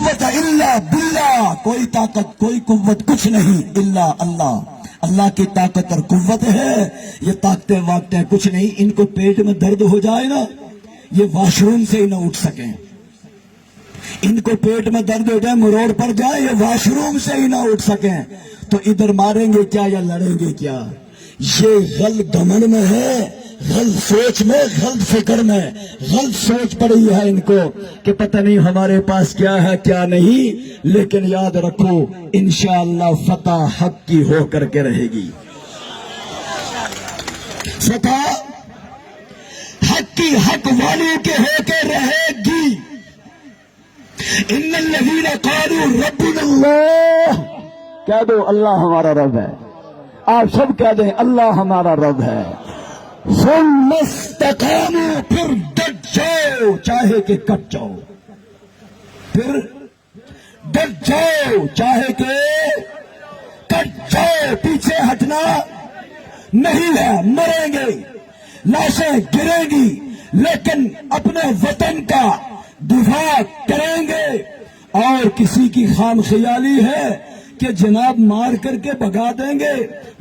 قوت الا باللہ، کوئی طاقت کوئی قوت کچھ نہیں الا اللہ، اللہ کی طاقت اور قوت ہے. یہ طاقتیں واقتیں کچھ نہیں. ان کو پیٹ میں درد ہو جائے نا، یہ واش روم سے ہی نہ اٹھ سکیں. ان کو پیٹ میں درد ہو جائے، مروڑ پر جائے، یہ واش روم سے ہی نہ اٹھ سکیں. تو ادھر ماریں گے کیا یا لڑیں گے کیا؟ یہ غلط گھمنڈ میں ہے، غلط سوچ میں، غلط فکر میں، غلط سوچ پڑی ہے ان کو کہ پتہ نہیں ہمارے پاس کیا ہے کیا نہیں. لیکن یاد رکھو انشاءاللہ فتح حق کی ہو کر کے رہے گی. فتح حق کی، حق والوں کے ہو کے رہے گی. ان الذین قالوا ربنا اللہ، کہہ دو اللہ ہمارا رب ہے. آپ سب کہہ دیں اللہ ہمارا رب ہے. ثم استقاموا، پھر ڈٹ جاؤ چاہے کہ کٹ جاؤ، پھر ڈٹ جاؤ چاہے کہ کٹ جاؤ. پیچھے ہٹنا نہیں ہے. مریں گے، لاشیں گریں گی، لیکن اپنے وطن کا دفاع کریں گے. اور کسی کی خام خیالی ہے کہ جناب مار کر کے بھگا دیں گے،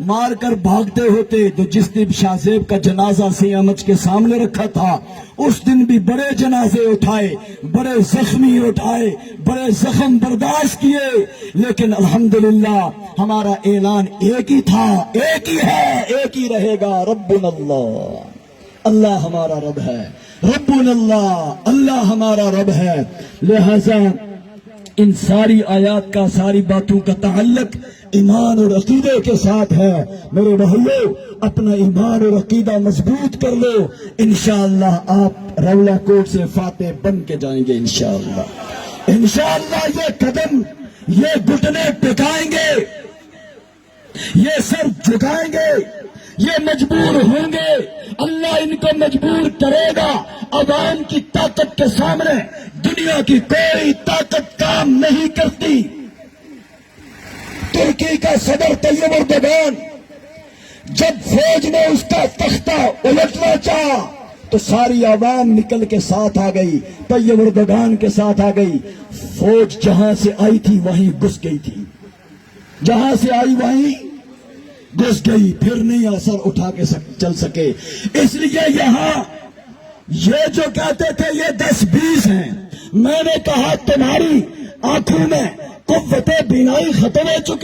مار کر بھاگتے ہوتے تو جس دن شاہ زیب کا جنازہ سی احمد کے سامنے رکھا تھا، اس دن بھی بڑے جنازے اٹھائے، بڑے زخمی اٹھائے، بڑے زخم برداشت کیے. لیکن الحمدللہ ہمارا اعلان ایک ہی تھا، ایک ہی ہے، ایک ہی رہے گا. ربنا اللہ، اللہ ہمارا رب ہے. ربنا اللہ، اللہ ہمارا رب ہے. لہذا ان ساری آیات کا، ساری باتوں کا تعلق ایمان اور عقیدے کے ساتھ ہے. میرے بھائیو اپنا ایمان اور عقیدہ مضبوط کر لو، انشاءاللہ آپ رولا کوٹ سے فاتح بن کے جائیں گے. انشاءاللہ انشاءاللہ یہ قدم، یہ گھٹنے ٹکائیں گے، یہ سر جھکائیں گے، یہ مجبور ہوں گے. اللہ ان کو مجبور کرے گا. عوام کی طاقت کے سامنے دنیا کی کوئی طاقت کام نہیں کرتی. ترکی کا صدر طیب اردگان جب فوج نے اس کا تختہ الٹنا چاہا تو ساری عوام نکل کے ساتھ آ گئی، طیب اردگان کے ساتھ آ گئی. فوج جہاں سے آئی تھی وہیں گھس گئی تھی، جہاں سے آئی وہیں گھس گئی، پھر نہیں اثر اٹھا کے چل سکے. اس لیے یہاں یہ جو کہتے تھے یہ 10-20 ہیں، میں نے کہا تمہاری آنکھوں میں قوت بینائی ختم ہو چکی.